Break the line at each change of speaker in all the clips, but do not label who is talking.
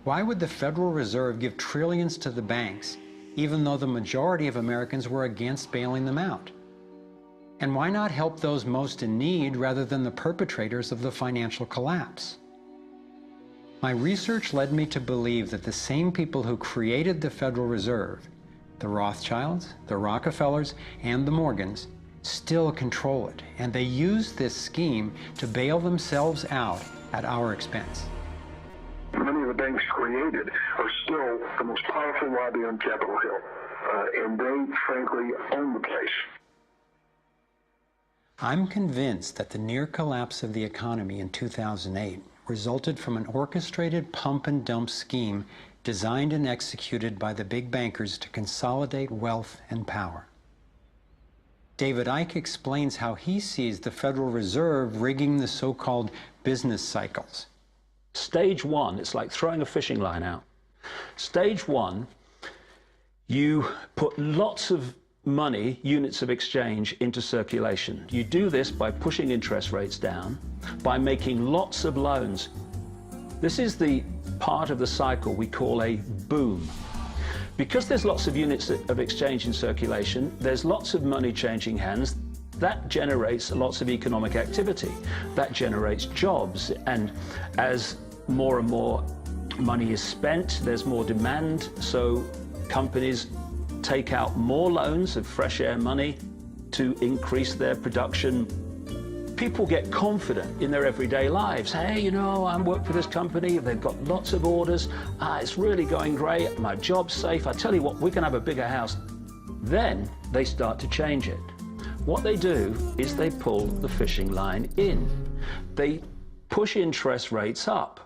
Why would the Federal Reserve give trillions to the banks, even though the majority of Americans were against bailing them out? And why not help those most in need rather than the perpetrators of the financial collapse? My research led me to believe that the same people who created the Federal Reserve, the Rothschilds, the Rockefellers, and the Morgans, still control it, and they use this scheme to bail themselves out at our expense.
Many of the banks created are still the most powerful lobby on Capitol Hill, and they, frankly, own the place.
I'm convinced that the near collapse of the economy in 2008 resulted from an orchestrated pump-and-dump scheme designed and executed by the big bankers to consolidate wealth and power. David Icke explains how he sees the Federal Reserve rigging the so-called business cycles.
Stage one, it's like throwing a fishing line out. Stage one, you put lots of money, units of exchange, into circulation. You do this by pushing interest rates down, by making lots of loans. This is the part of the cycle we call a boom. Because there's lots of units of exchange in circulation, there's lots of money changing hands. That generates lots of economic activity. That generates jobs. And as more and more money is spent, there's more demand. So companies take out more loans of fresh air money to increase their production. People get confident in their everyday lives. Hey, you know, I work for this company, they've got lots of orders, it's really going great, my job's safe, I tell you what, we can have a bigger house. Then they start to change it. What they do is they pull the fishing line in. They push interest rates up.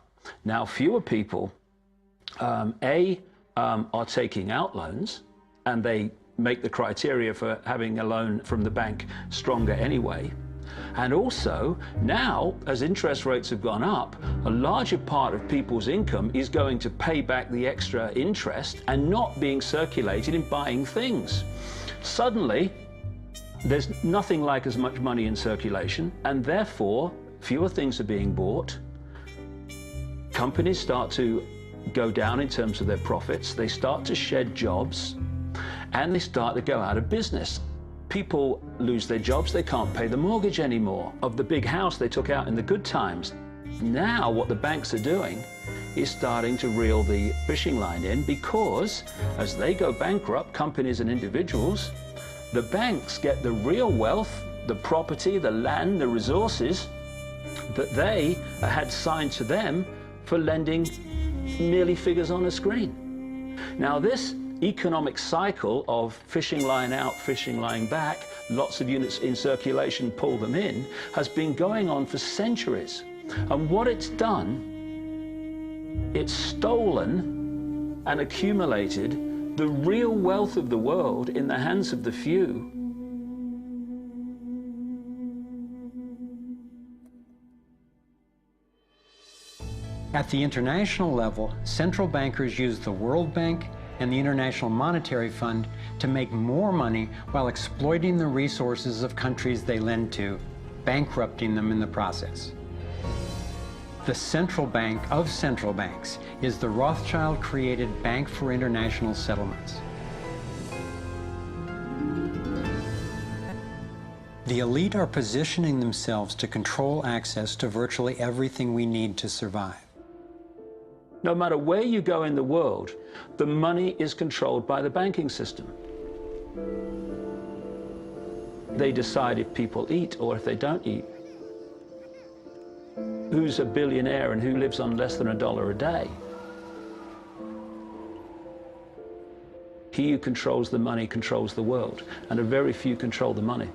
Now, fewer people, are taking out loans, and they make the criteria for having a loan from the bank stronger anyway. And also, now, as interest rates have gone up, a larger part of people's income is going to pay back the extra interest and not being circulated in buying things. Suddenly, there's nothing like as much money in circulation, and therefore, fewer things are being bought. Companies start to go down in terms of their profits. They start to shed jobs, and they start to go out of business. People lose their jobs, they can't pay the mortgage anymore of the big house they took out in the good times. Now what the banks are doing is starting to reel the fishing line in, because as they go bankrupt, companies and individuals, the banks get the real wealth, the property, the land, the resources that they had signed to them for lending merely figures on a screen. Now this economic cycle of fishing line out, fishing line back, lots of units in circulation, pull them in, has been going on for centuries. And what it's done, it's stolen and accumulated the real wealth of the world in the hands of the few.
At the international level, central bankers use the World Bank and the International Monetary Fund to make more money while exploiting the resources of countries they lend to, bankrupting them in the process. The central bank of central banks is the Rothschild-created Bank for International Settlements. The elite are positioning themselves to control access to virtually everything we need to survive.
No matter where you go in the world, the money is controlled by the banking system. They decide if people eat or if they don't eat. Who's a billionaire and who lives on less than $1 a day? He who controls the money controls the world, and a very few control the money.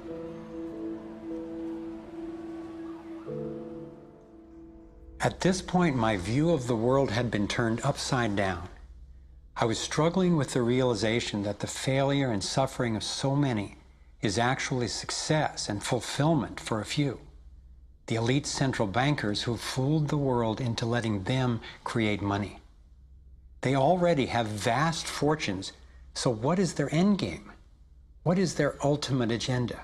At this point, my view of the world had been turned upside down. I was struggling with the realization that the failure and suffering of so many is actually success and fulfillment for a few. The elite central bankers who fooled the world into letting them create money. They already have vast fortunes, so what is their end game? What is their ultimate agenda?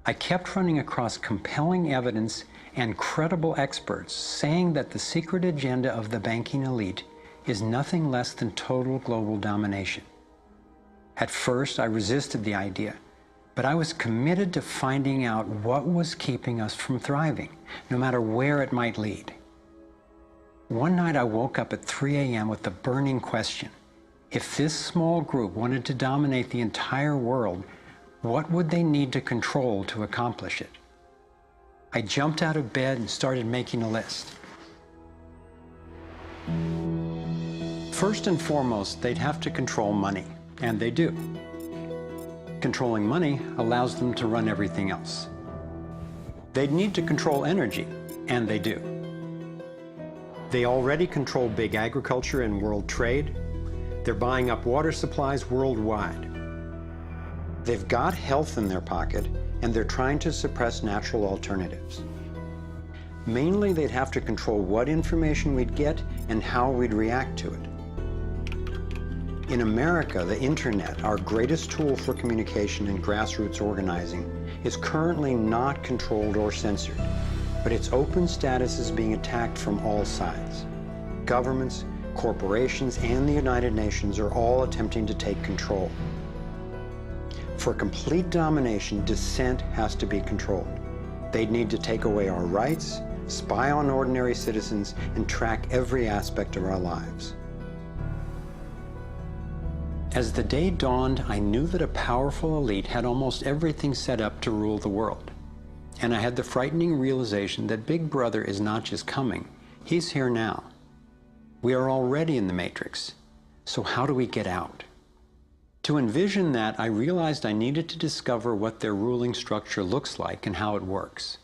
I kept running across compelling evidence and credible experts saying that the secret agenda of the banking elite is nothing less than total global domination. At first, I resisted the idea, but I was committed to finding out what was keeping us from thriving, no matter where it might lead. One night I woke up at 3 a.m. with the burning question: if this small group wanted to dominate the entire world, what would they need to control to accomplish it? I jumped out of bed and started making a list. First and foremost, they'd have to control money, and they do. Controlling money allows them to run everything else. They'd need to control energy, and they do. They already control big agriculture and world trade. They're buying up water supplies worldwide. They've got health in their pocket, and they're trying to suppress natural alternatives. Mainly, they'd have to control what information we'd get and how we'd react to it. In America, the internet, our greatest tool for communication and grassroots organizing, is currently not controlled or censored, but its open status is being attacked from all sides. Governments, corporations, and the United Nations are all attempting to take control. For complete domination, dissent has to be controlled. They'd need to take away our rights, spy on ordinary citizens, and track every aspect of our lives. As the day dawned, I knew that a powerful elite had almost everything set up to rule the world. And I had the frightening realization that Big Brother is not just coming, he's here now. We are already in the Matrix, so how do we get out? To envision that, I realized I needed to discover what their ruling structure looks like and how it works.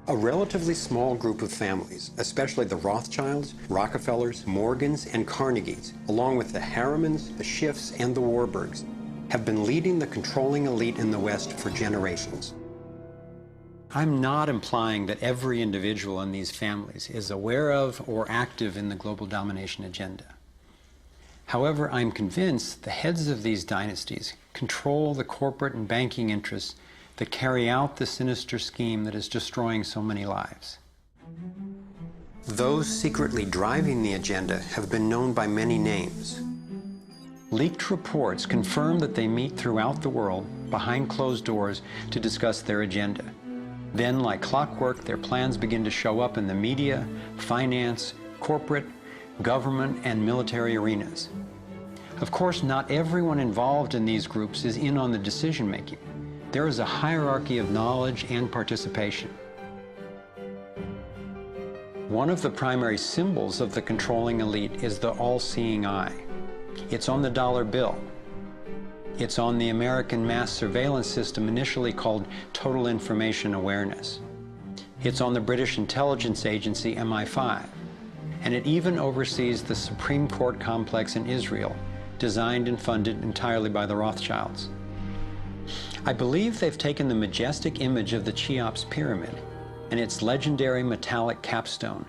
A relatively small group of families, especially the Rothschilds, Rockefellers, Morgans, and Carnegies, along with the Harrimans, the Schiffs, and the Warburgs, have been leading the controlling elite in the West for generations. I'm not implying that every individual in these families is aware of or active in the global domination agenda. However, I'm convinced the heads of these dynasties control the corporate and banking interests that carry out the sinister scheme that is destroying so many lives. Those secretly driving the agenda have been known by many names. Leaked reports confirm that they meet throughout the world behind closed doors to discuss their agenda. Then, like clockwork, their plans begin to show up in the media, finance, corporate, government, and military arenas. Of course, not everyone involved in these groups is in on the decision-making. There is a hierarchy of knowledge and participation. One of the primary symbols of the controlling elite is the all-seeing eye. It's on the dollar bill. It's on the American mass surveillance system initially called Total Information Awareness. It's on the British intelligence agency MI5. And it even oversees the Supreme Court complex in Israel, designed and funded entirely by the Rothschilds. I believe they've taken the majestic image of the Cheops pyramid and its legendary metallic capstone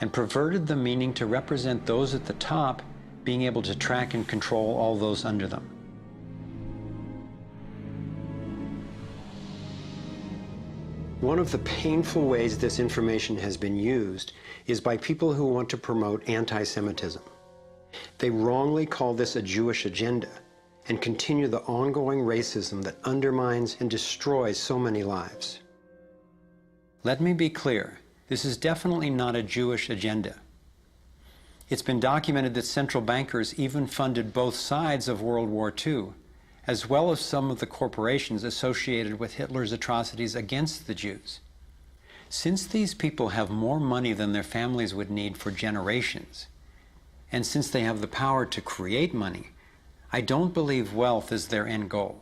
and perverted the meaning to represent those at the top being able to track and control all those under them. One of the painful ways this information has been used is by people who want to promote anti-Semitism. They wrongly call this a Jewish agenda and continue the ongoing racism that undermines and destroys so many lives. Let me be clear, this is definitely not a Jewish agenda. It's been documented that central bankers even funded both sides of World War II, as well as some of the corporations associated with Hitler's atrocities against the Jews. Since these people have more money than their families would need for generations, and since they have the power to create money, I don't believe wealth is their end goal.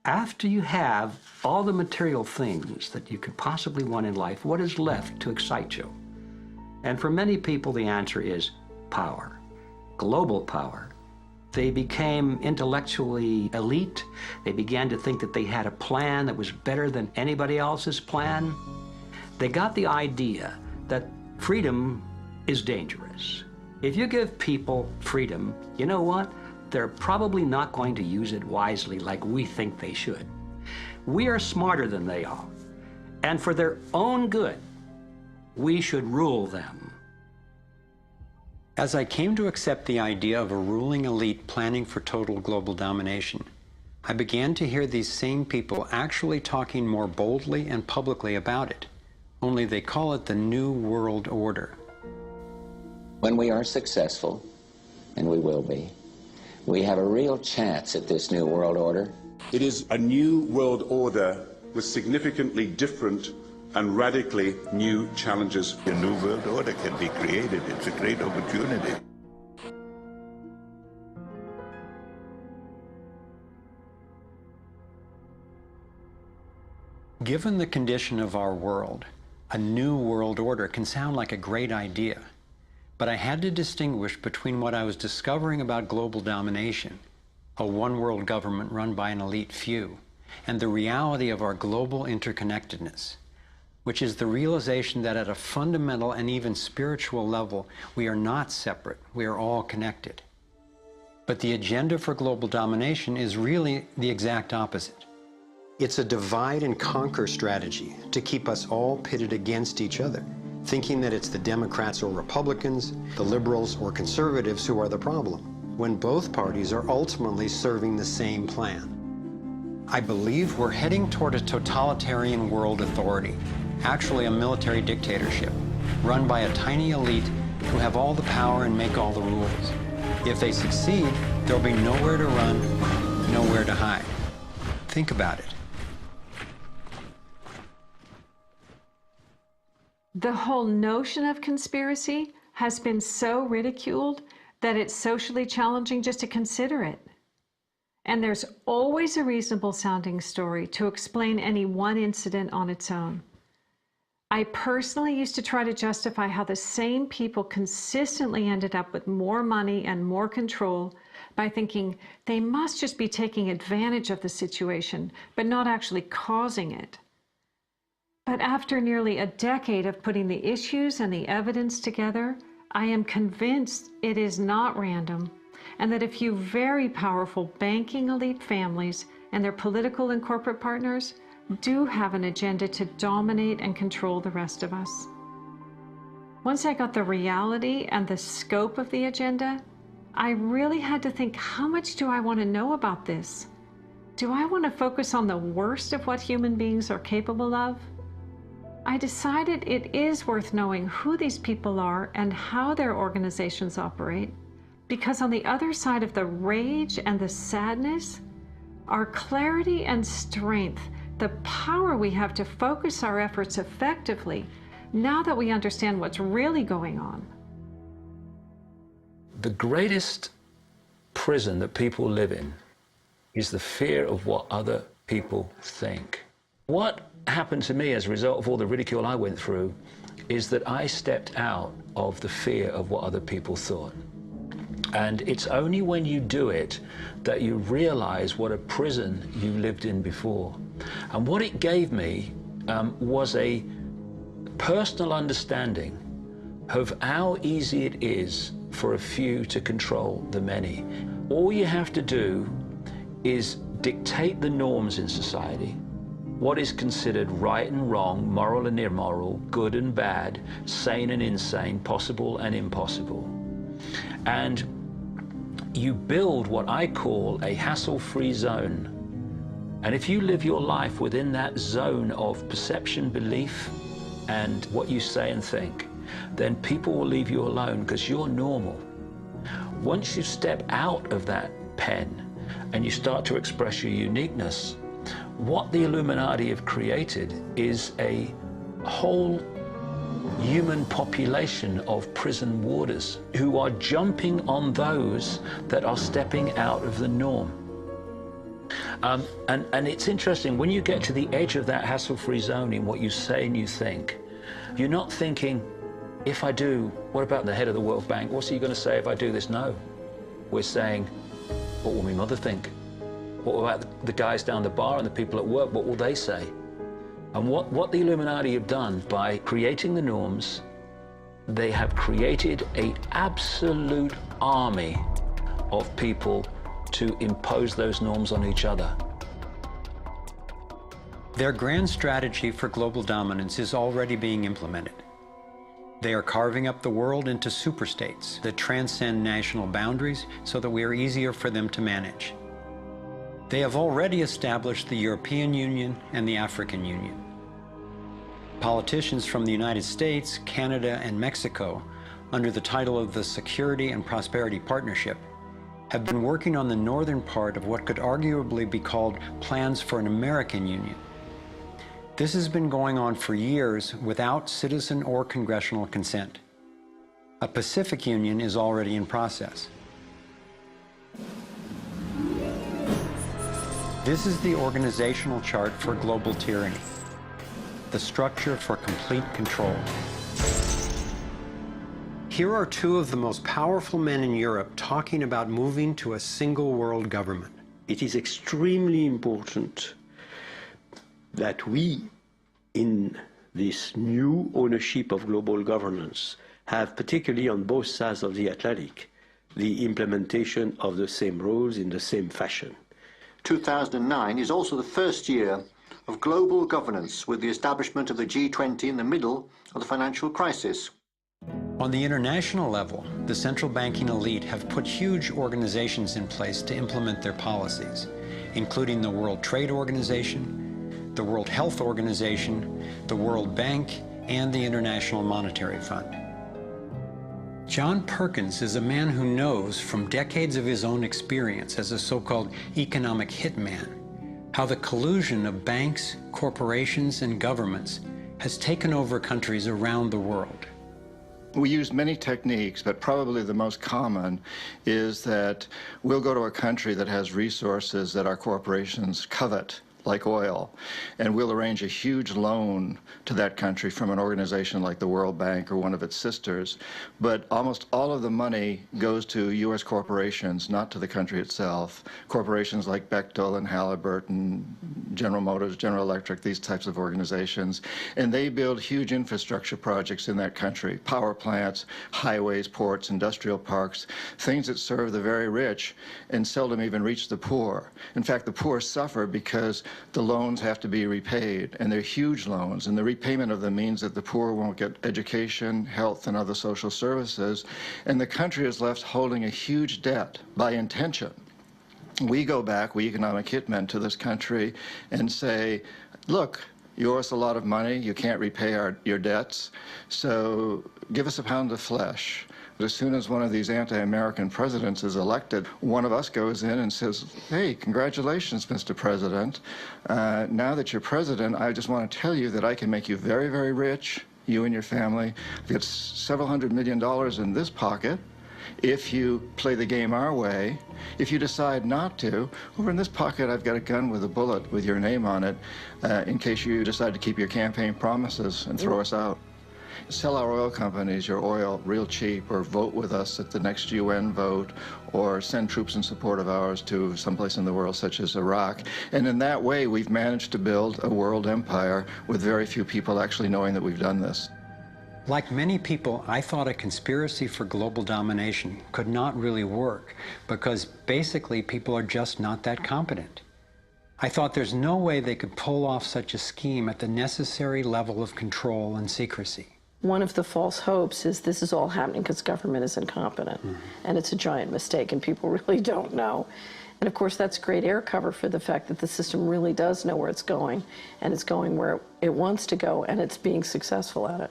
After you have all the material things that you could possibly want in life, what is left to excite you? And for many people, the answer is power, global power. They became intellectually elite. They began to think that they had a plan that was better than anybody else's plan. They got the idea that freedom is dangerous. If you give people freedom, you know what? They're probably not going to use it wisely like we think they should. We are smarter than they are, and for their own good, we should rule them.
As I came to accept the idea of a ruling elite planning for total global domination, I began to hear these same people actually talking more boldly and publicly about it, only they call it the New World Order.
When we are successful, and we will be, we have a real chance at this New World Order.
It is a new world order with significantly different and radically new challenges.
A new world order can be created. It's a great opportunity.
Given the condition of our world, a new world order can sound like a great idea. But I had to distinguish between what I was discovering about global domination, a one-world government run by an elite few, and the reality of our global interconnectedness, which is the realization that at a fundamental and even spiritual level, we are not separate, we are all connected. But the agenda for global domination is really the exact opposite. It's a divide and conquer strategy to keep us all pitted against each other, thinking that it's the Democrats or Republicans, the liberals or conservatives who are the problem, when both parties are ultimately serving the same plan. I believe we're heading toward a totalitarian world authority, actually a military dictatorship, run by a tiny elite who have all the power and make all the rules. If they succeed, there'll be nowhere to run, nowhere to hide. Think about it.
The whole notion of conspiracy has been so ridiculed that it's socially challenging just to consider it. And there's always a reasonable sounding story to explain any one incident on its own. I personally used to try to justify how the same people consistently ended up with more money and more control by thinking they must just be taking advantage of the situation, but not actually causing it. But after nearly a decade of putting the issues and the evidence together, I am convinced it is not random, and that a few very powerful banking elite families and their political and corporate partners do have an agenda to dominate and control the rest of us. Once I got the reality and the scope of the agenda, I really had to think, how much do I want to know about this? Do I want to focus on the worst of what human beings are capable of? I decided it is worth knowing who these people are and how their organizations operate, because on the other side of the rage and the sadness are clarity and strength, the power we have to focus our efforts effectively now that we understand what's really going on.
The greatest prison that people live in is the fear of what other people think. What happened to me as a result of all the ridicule I went through is that I stepped out of the fear of what other people thought. And it's only when you do it that you realize what a prison you lived in before. And what it gave me was a personal understanding of how easy it is for a few to control the many. All you have to do is dictate the norms in society, what is considered right and wrong, moral and immoral, good and bad, sane and insane, possible and impossible. And you build what I call a hassle-free zone. And if you live your life within that zone of perception, belief, and what you say and think, then people will leave you alone because you're normal. Once you step out of that pen and you start to express your uniqueness, what the Illuminati have created is a whole human population of prison warders who are jumping on those that are stepping out of the norm. And it's interesting, when you get to the edge of that hassle-free zone in what you say and you think, you're not thinking, if I do, what about the head of the World Bank? What's he going to say if I do this? No. We're saying, what will my mother think? What about the guys down the bar and the people at work? What will they say? And what the Illuminati have done by creating the norms, they have created an absolute army of people to impose those norms on each other.
Their grand strategy for global dominance is already being implemented. They are carving up the world into superstates that transcend national boundaries so that we are easier for them to manage. They have already established the European Union and the African Union. Politicians from the United States, Canada, and Mexico, under the title of the Security and Prosperity Partnership, have been working on the northern part of what could arguably be called plans for an American Union. This has been going on for years without citizen or congressional consent. A Pacific Union is already in process. This is the organizational chart for global tyranny, the structure for complete control. Here are two of the most powerful men in Europe talking about moving to a single world government.
It is extremely important that we, in this new ownership of global governance, have, particularly on both sides of the Atlantic, the implementation of the same rules in the same fashion.
2009 is also the first year of global governance, with the establishment of the G20 in the middle of the financial crisis.
On the international level, the central banking elite have put huge organizations in place to implement their policies, including the World Trade Organization, the World Health Organization, the World Bank, and the International Monetary Fund. John Perkins is a man who knows from decades of his own experience as a so-called economic hitman how the collusion of banks, corporations, and governments has taken over countries around the world.
We use many techniques, but probably the most common is that we'll go to a country that has resources that our corporations covet, like oil, and we'll arrange a huge loan to that country from an organization like the World Bank or one of its sisters, but almost all of the money goes to U.S. corporations, not to the country itself. Corporations like Bechtel and Halliburton, General Motors, General Electric, these types of organizations, and they build huge infrastructure projects in that country, power plants, highways, ports, industrial parks, things that serve the very rich and seldom even reach the poor. In fact, the poor suffer because the loans have to be repaid, and they're huge loans, and the repayment of them means that the poor won't get education, health, and other social services, and the country is left holding a huge debt by intention. We go back, we economic hitmen, to this country and say, look, you owe us a lot of money, you can't repay your debts, so give us a pound of flesh. But as soon as one of these anti-American presidents is elected, one of us goes in and says, hey, congratulations, Mr. President. Now that you're president, I just want to tell you that I can make you very, very rich, you and your family. I've got several $100 million in this pocket. If you play the game our way, if you decide not to, over in this pocket I've got a gun with a bullet with your name on it in case you decide to keep your campaign promises and throw us out. Sell our oil companies your oil real cheap, or vote with us at the next UN vote, or send troops in support of ours to someplace in the world such as Iraq. And in that way we've managed to build a world empire with very few people actually knowing that we've done this.
Like many people, I thought a conspiracy for global domination could not really work because basically people are just not that competent. I thought there's no way they could pull off such a scheme at the necessary level of control and secrecy.
One of the false hopes is this is all happening because government is incompetent, and it's a giant mistake, and people really don't know. And of course, that's great air cover for the fact that the system really does know where it's going, and it's going where it wants to go, and it's being successful at it.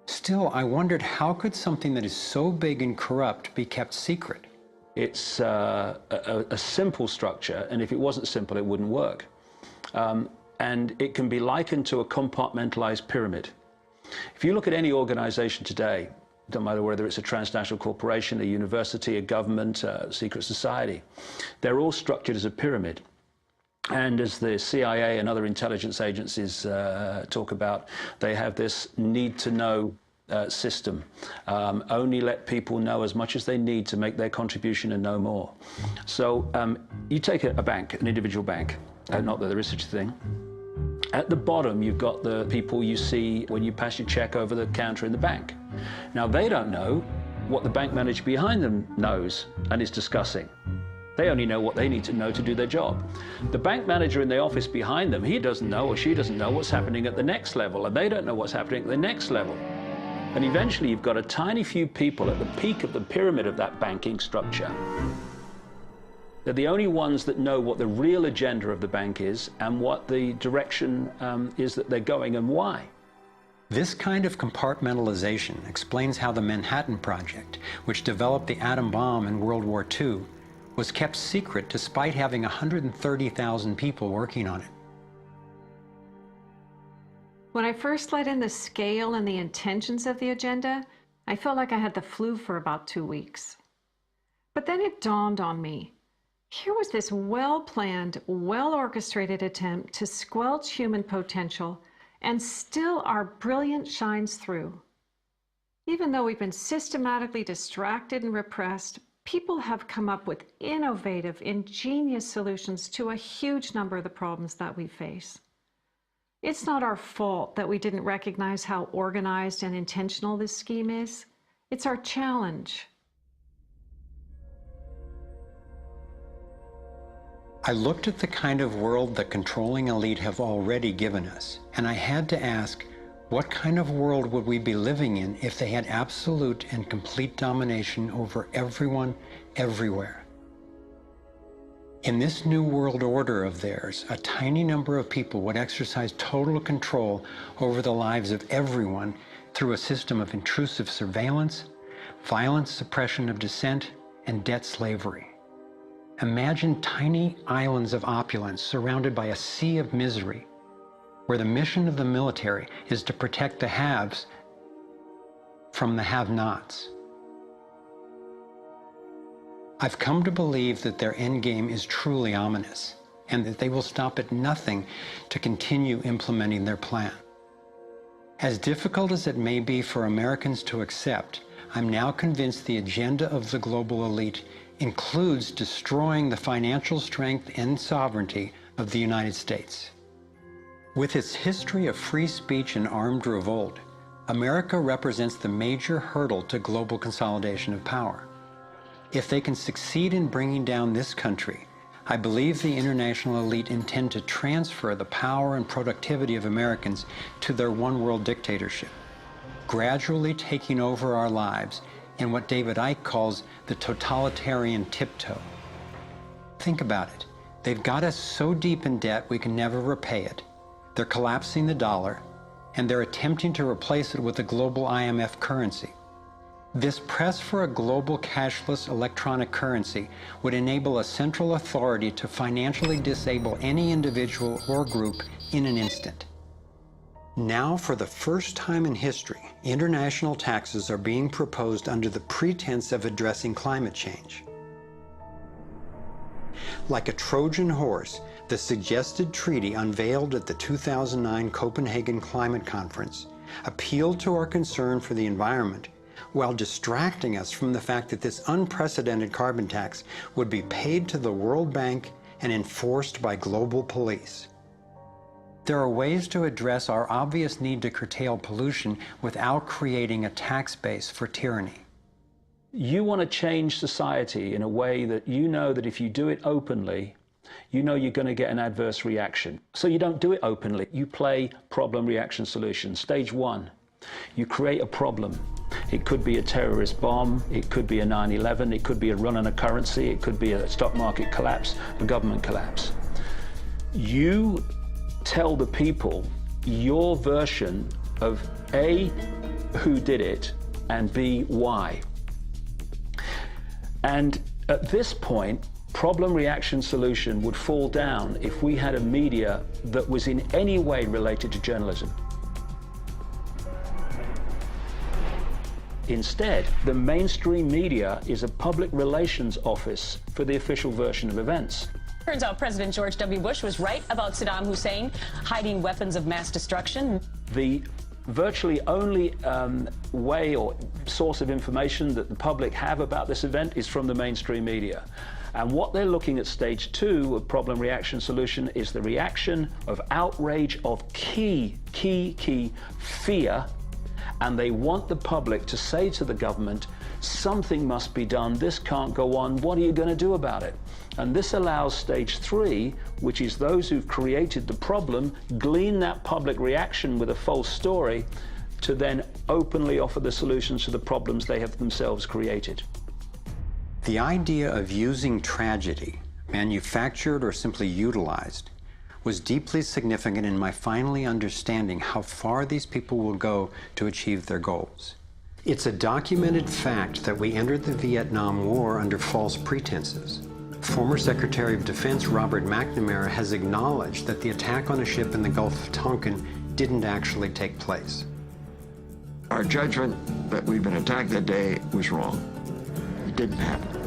Still, I wondered how could something that is so big and corrupt be kept secret?
It's a simple structure, and if it wasn't simple, it wouldn't work. And it can be likened to a compartmentalized pyramid. If you look at any organization today, don't matter whether it's a transnational corporation, a university, a government, a secret society, they're all structured as a pyramid. And as the CIA and other intelligence agencies talk about, they have this need-to-know system. Only let people know as much as they need to make their contribution and no more. So you take a bank, an individual bank, not that there is such a thing. At the bottom, you've got the people you see when you pass your check over the counter in the bank. Now, they don't know what the bank manager behind them knows and is discussing. They only know what they need to know to do their job. The bank manager in the office behind them, he doesn't know or she doesn't know what's happening at the next level, and they don't know what's happening at the next level. And eventually you've got a tiny few people at the peak of the pyramid of that banking structure. They're the only ones that know what the real agenda of the bank is and what the direction is that they're going and why.
This kind of compartmentalization explains how the Manhattan Project, which developed the atom bomb in World War II, was kept secret despite having 130,000 people working on it.
When I first let in the scale and the intentions of the agenda, I felt like I had the flu for about 2 weeks. But then it dawned on me. Here was this well-planned, well-orchestrated attempt to squelch human potential, and still our brilliance shines through. Even though we've been systematically distracted and repressed, people have come up with innovative, ingenious solutions to a huge number of the problems that we face. It's not our fault that we didn't recognize how organized and intentional this scheme is. It's our challenge.
I looked at the kind of world the controlling elite have already given us, and I had to ask, what kind of world would we be living in if they had absolute and complete domination over everyone, everywhere? In this new world order of theirs, a tiny number of people would exercise total control over the lives of everyone through a system of intrusive surveillance, violent suppression of dissent, and debt slavery. Imagine tiny islands of opulence surrounded by a sea of misery, where the mission of the military is to protect the haves from the have-nots. I've come to believe that their endgame is truly ominous, and that they will stop at nothing to continue implementing their plan. As difficult as it may be for Americans to accept, I'm now convinced the agenda of the global elite includes destroying the financial strength and sovereignty of the United States. With its history of free speech and armed revolt, America represents the major hurdle to global consolidation of power. If they can succeed in bringing down this country, I believe the international elite intend to transfer the power and productivity of Americans to their one-world dictatorship, gradually taking over our lives in what David Icke calls the totalitarian tiptoe. Think about it. They've got us so deep in debt we can never repay it. They're collapsing the dollar, and they're attempting to replace it with a global IMF currency. This press for a global cashless electronic currency would enable a central authority to financially disable any individual or group in an instant. Now, for the first time in history, international taxes are being proposed under the pretense of addressing climate change. Like a Trojan horse, the suggested treaty unveiled at the 2009 Copenhagen Climate Conference appealed to our concern for the environment while distracting us from the fact that this unprecedented carbon tax would be paid to the World Bank and enforced by global police. There are ways to address our obvious need to curtail pollution without creating a tax base for tyranny.
You want to change society in a way that you know that if you do it openly, you know you're going to get an adverse reaction. So you don't do it openly. You play problem, reaction, solution. Stage one, you create a problem. It could be a terrorist bomb, it could be a 9/11, it could be a run on a currency, it could be a stock market collapse, a government collapse. You tell the people your version of A, who did it, and B, why. And at this point, problem, reaction, solution would fall down if we had a media that was in any way related to journalism. Instead, the mainstream media is a public relations office for the official version of events.
Turns out President George W. Bush was right about Saddam Hussein hiding weapons of mass destruction.
The virtually only way or source of information that the public have about this event is from the mainstream media. And what they're looking at stage two of problem, reaction, solution is the reaction of outrage, of key fear, and they want the public to say to the government, something must be done, this can't go on, what are you going to do about it? And this allows stage 3, which is those who've created the problem, glean that public reaction with a false story, to then openly offer the solutions to the problems they have themselves created.
The idea of using tragedy, manufactured or simply utilized, was deeply significant in my finally understanding how far these people will go to achieve their goals. It's a documented fact that we entered the Vietnam War under false pretenses. Former Secretary of Defense Robert McNamara has acknowledged that the attack on a ship in the Gulf of Tonkin didn't actually take place.
Our judgment that we've been attacked that day was wrong. It didn't happen.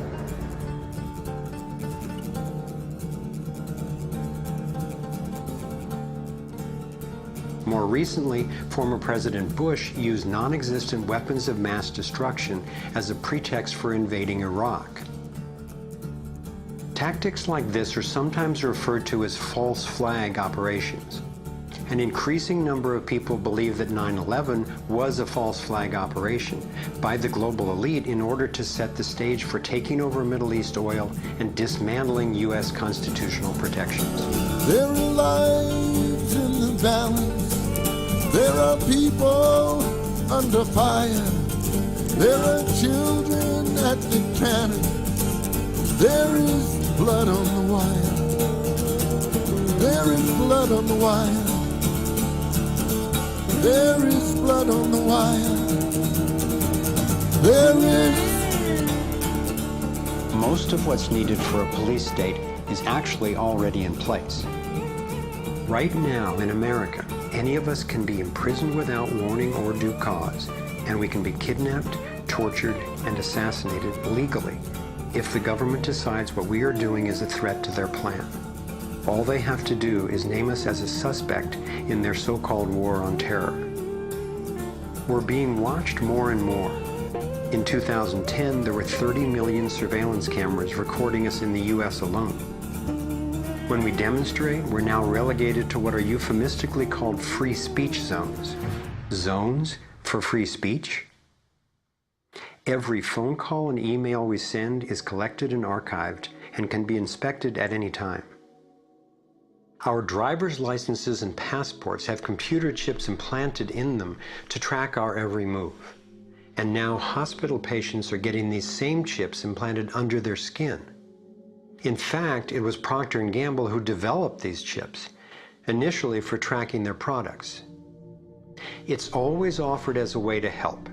More recently, former President Bush used non-existent weapons of mass destruction as a pretext for invading Iraq. Tactics like this are sometimes referred to as false flag operations. An increasing number of people believe that 9/11 was a false flag operation by the global elite in order to set the stage for taking over Middle East oil and dismantling U.S. constitutional protections.
There are lives in the balance. There are people under fire. There are children at the cannon. There is blood on the wire. There is blood on the wire. There is blood on the wire. There is.
Most of what's needed for a police state is actually already in place. Right now in America, any of us can be imprisoned without warning or due cause, and we can be kidnapped, tortured, and assassinated legally if the government decides what we are doing is a threat to their plan. All they have to do is name us as a suspect in their so-called war on terror. We're being watched more and more. In 2010, there were 30 million surveillance cameras recording us in the US alone. When we demonstrate, we're now relegated to what are euphemistically called free speech zones. Zones for free speech? Every phone call and email we send is collected and archived and can be inspected at any time. Our driver's licenses and passports have computer chips implanted in them to track our every move. And now hospital patients are getting these same chips implanted under their skin. In fact, it was Procter & Gamble who developed these chips, initially for tracking their products. It's always offered as a way to help,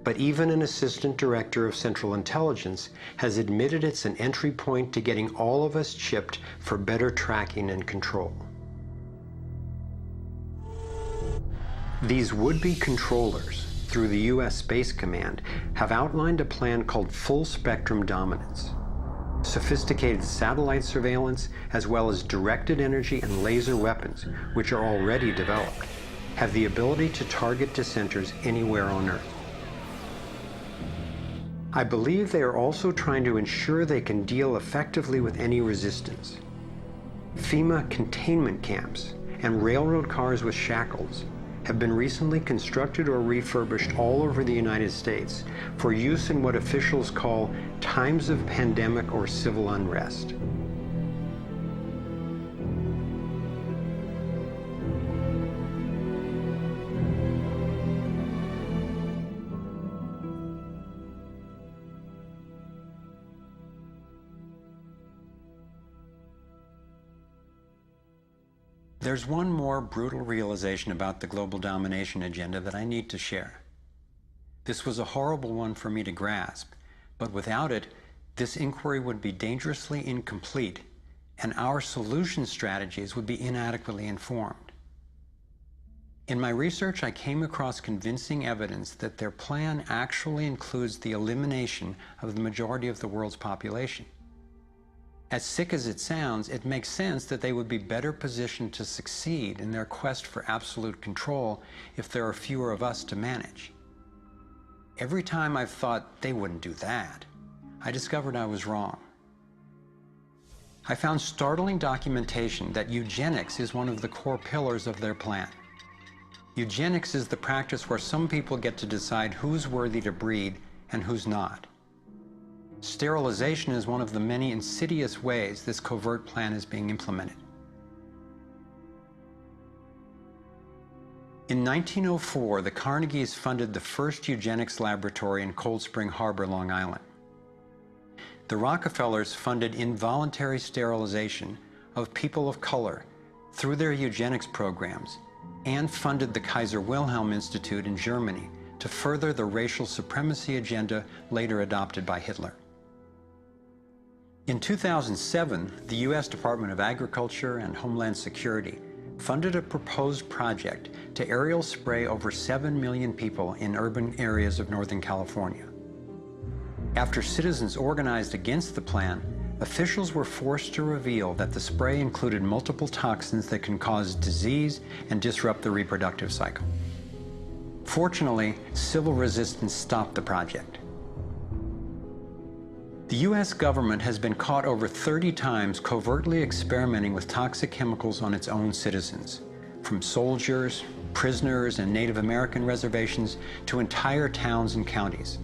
but even an assistant director of Central Intelligence has admitted it's an entry point to getting all of us chipped for better tracking and control. These would-be controllers, through the U.S. Space Command, have outlined a plan called full spectrum dominance. Sophisticated satellite surveillance, as well as directed energy and laser weapons, which are already developed, have the ability to target dissenters anywhere on Earth. I believe they are also trying to ensure they can deal effectively with any resistance. FEMA containment camps and railroad cars with shackles have been recently constructed or refurbished all over the United States for use in what officials call times of pandemic or civil unrest. There's one more brutal realization about the global domination agenda that I need to share. This was a horrible one for me to grasp, but without it, this inquiry would be dangerously incomplete, and our solution strategies would be inadequately informed. In my research, I came across convincing evidence that their plan actually includes the elimination of the majority of the world's population. As sick as it sounds, it makes sense that they would be better positioned to succeed in their quest for absolute control if there are fewer of us to manage. Every time I've thought they wouldn't do that, I discovered I was wrong. I found startling documentation that eugenics is one of the core pillars of their plan. Eugenics is the practice where some people get to decide who's worthy to breed and who's not. Sterilization is one of the many insidious ways this covert plan is being implemented. In 1904, the Carnegies funded the first eugenics laboratory in Cold Spring Harbor, Long Island. The Rockefellers funded involuntary sterilization of people of color through their eugenics programs and funded the Kaiser Wilhelm Institute in Germany to further the racial supremacy agenda later adopted by Hitler. In 2007, the U.S. Department of Agriculture and Homeland Security funded a proposed project to aerial spray over 7 million people in urban areas of Northern California. After citizens organized against the plan, officials were forced to reveal that the spray included multiple toxins that can cause disease and disrupt the reproductive cycle. Fortunately, civil resistance stopped the project. The U.S. government has been caught over 30 times covertly experimenting with toxic chemicals on its own citizens, from soldiers, prisoners, and Native American reservations to entire towns and counties.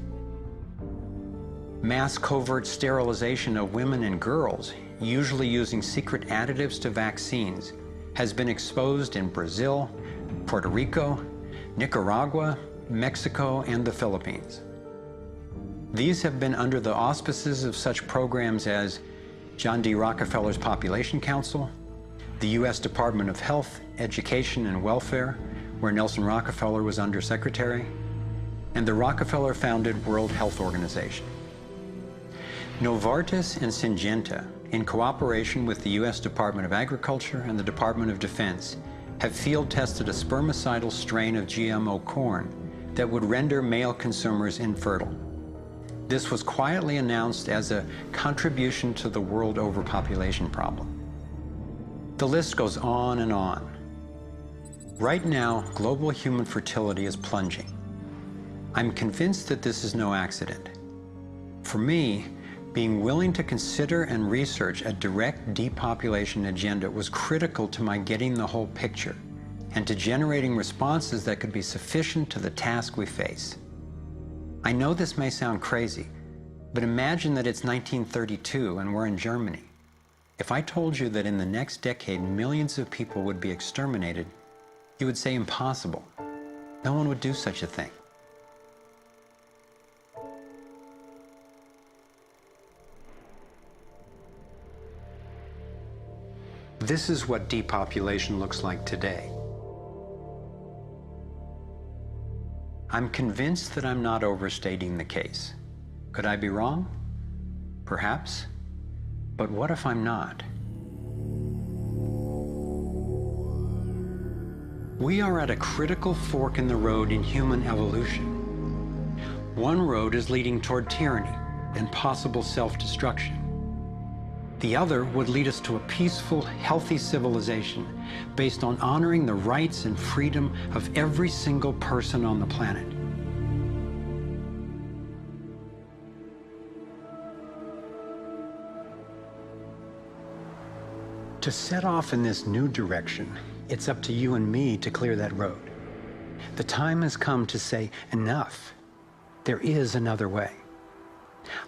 Mass covert sterilization of women and girls, usually using secret additives to vaccines, has been exposed in Brazil, Puerto Rico, Nicaragua, Mexico, and the Philippines. These have been under the auspices of such programs as John D. Rockefeller's Population Council, the U.S. Department of Health, Education, and Welfare, where Nelson Rockefeller was undersecretary, and the Rockefeller-founded World Health Organization. Novartis and Syngenta, in cooperation with the U.S. Department of Agriculture and the Department of Defense, have field-tested a spermicidal strain of GMO corn that would render male consumers infertile. This was quietly announced as a contribution to the world overpopulation problem. The list goes on and on. Right now, global human fertility is plunging. I'm convinced that this is no accident. For me, being willing to consider and research a direct depopulation agenda was critical to my getting the whole picture and to generating responses that could be sufficient to the task we face. I know this may sound crazy, but imagine that it's 1932 and we're in Germany. If I told you that in the next decade millions of people would be exterminated, you would say impossible. No one would do such a thing. This is what depopulation looks like today. I'm convinced that I'm not overstating the case. Could I be wrong? Perhaps. But what if I'm not? We are at a critical fork in the road in human evolution. One road is leading toward tyranny and possible self-destruction. The other would lead us to a peaceful, healthy civilization based on honoring the rights and freedom of every single person on the planet. To set off in this new direction, it's up to you and me to clear that road. The time has come to say, enough. There is another way.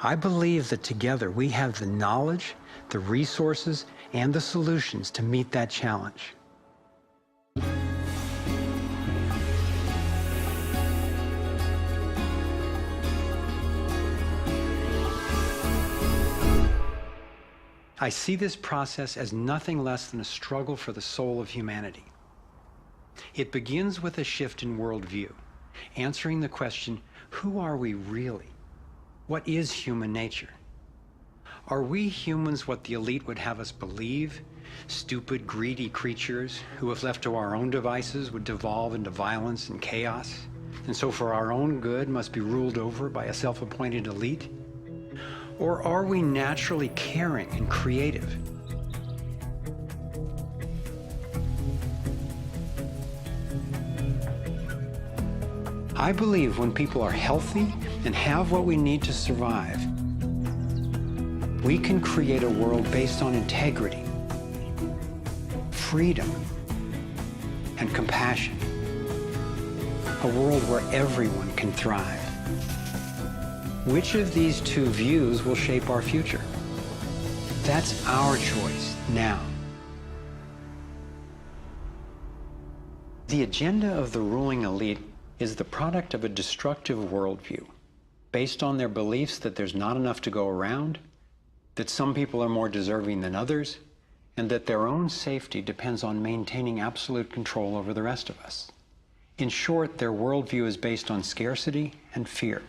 I believe that together we have the knowledge, the resources, and the solutions to meet that challenge. I see this process as nothing less than a struggle for the soul of humanity. It begins with a shift in worldview, answering the question, who are we really? What is human nature? Are we humans what the elite would have us believe? Stupid, greedy creatures who, if left to our own devices, would devolve into violence and chaos, and so for our own good must be ruled over by a self-appointed elite? Or are we naturally caring and creative? I believe when people are healthy and have what we need to survive, we can create a world based on integrity, freedom, and compassion. A world where everyone can thrive. Which of these two views will shape our future? That's our choice now. The agenda of the ruling elite is the product of a destructive worldview, based on their beliefs that there's not enough to go around, that some people are more deserving than others, and that their own safety depends on maintaining absolute control over the rest of us. In short, their worldview is based on scarcity and fear.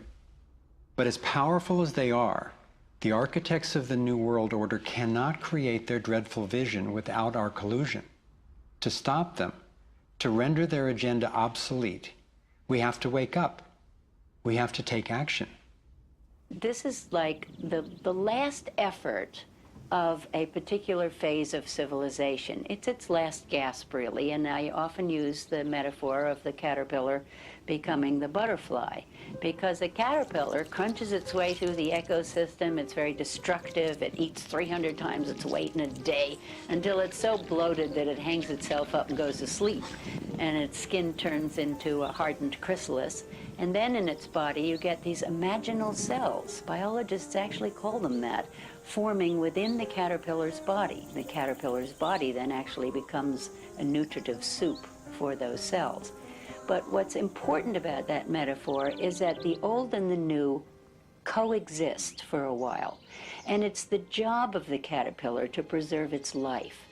But as powerful as they are, the architects of the New World Order cannot create their dreadful vision without our collusion. To stop them, to render their agenda obsolete, we have to wake up. We have to take action.
This is like the last effort of a particular phase of civilization. It's its last gasp, really, and I often use the metaphor of the caterpillar becoming the butterfly, because a caterpillar crunches its way through the ecosystem. It's very destructive. It eats 300 times its weight in a day until it's so bloated that it hangs itself up and goes to sleep, and its skin turns into a hardened chrysalis. And then in its body, you get these imaginal cells. Biologists actually call them that, forming within the caterpillar's body. The caterpillar's body then actually becomes a nutritive soup for those cells. But what's important about that metaphor is that the old and the new coexist for a while. And it's the job of the caterpillar to preserve its life.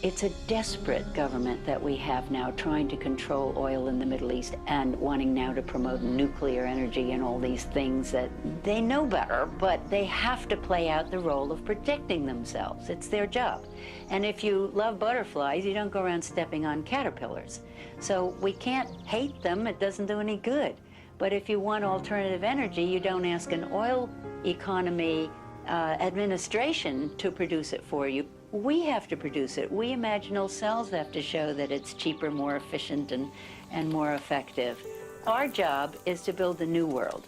It's a desperate government that we have now trying to control oil in the Middle East and wanting now to promote nuclear energy and all these things that they know better, but they have to play out the role of protecting themselves. It's their job. And if you love butterflies, you don't go around stepping on caterpillars. So we can't hate them. It doesn't do any good. But if you want alternative energy, you don't ask an oil economy administration to produce it for you. We have to produce it. We imaginal cells have to show that it's cheaper, more efficient, and more effective. Our job is to build a new world.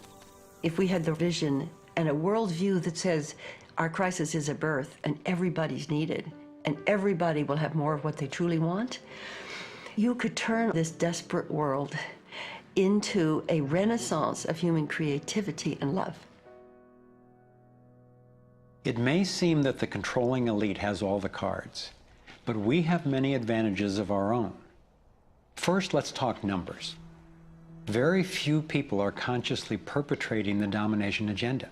If we had the vision and a worldview that says our crisis is a birth and everybody's needed and everybody will have more of what they truly want, you could turn this desperate world into a renaissance of human creativity and love.
It may seem that the controlling elite has all the cards, but we have many advantages of our own. First, let's talk numbers. Very few people are consciously perpetrating the domination agenda.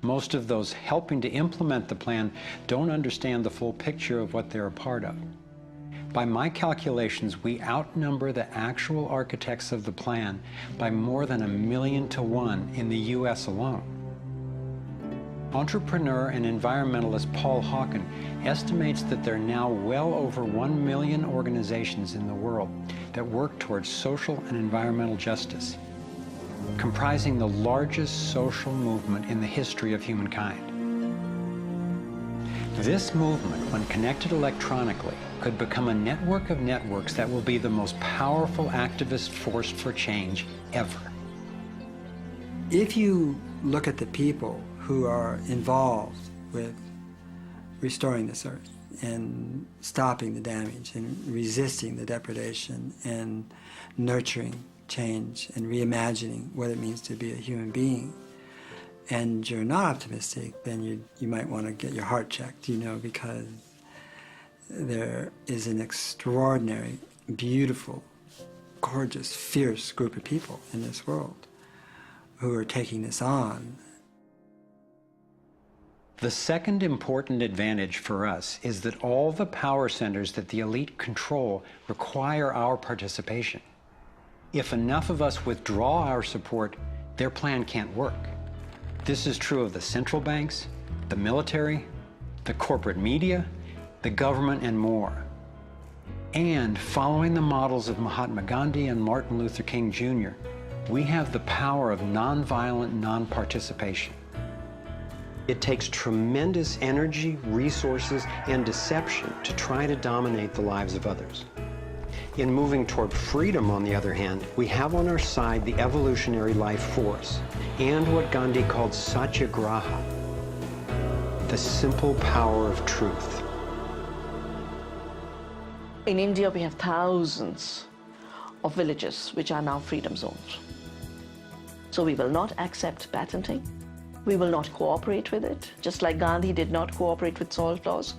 Most of those helping to implement the plan don't understand the full picture of what they're a part of. By my calculations, we outnumber the actual architects of the plan by more than 1,000,000 to 1 in the US alone. Entrepreneur and environmentalist Paul Hawken estimates that there are now well over 1 million organizations in the world that work towards social and environmental justice, comprising the largest social movement in the history of humankind. This movement, when connected electronically, could become a network of networks that will be the most powerful activist force for change ever.
If you look at the people who are involved with restoring this earth and stopping the damage and resisting the depredation and nurturing change and reimagining what it means to be a human being, and you're not optimistic, then you might want to get your heart checked, because there is an extraordinary, beautiful, gorgeous, fierce group of people in this world who are taking this on.
The second important advantage for us is that all the power centers that the elite control require our participation. If enough of us withdraw our support, their plan can't work. This is true of the central banks, the military, the corporate media, the government, and more. And following the models of Mahatma Gandhi and Martin Luther King Jr., we have the power of nonviolent non-participation.
It takes tremendous energy, resources, and deception to try to dominate the lives of others. In moving toward freedom, on the other hand, we have on our side the evolutionary life force and what Gandhi called satyagraha, the simple power of truth.
In India, we have thousands of villages which are now freedom zones. So we will not accept patenting. We will not cooperate with it, just like Gandhi did not cooperate with salt laws.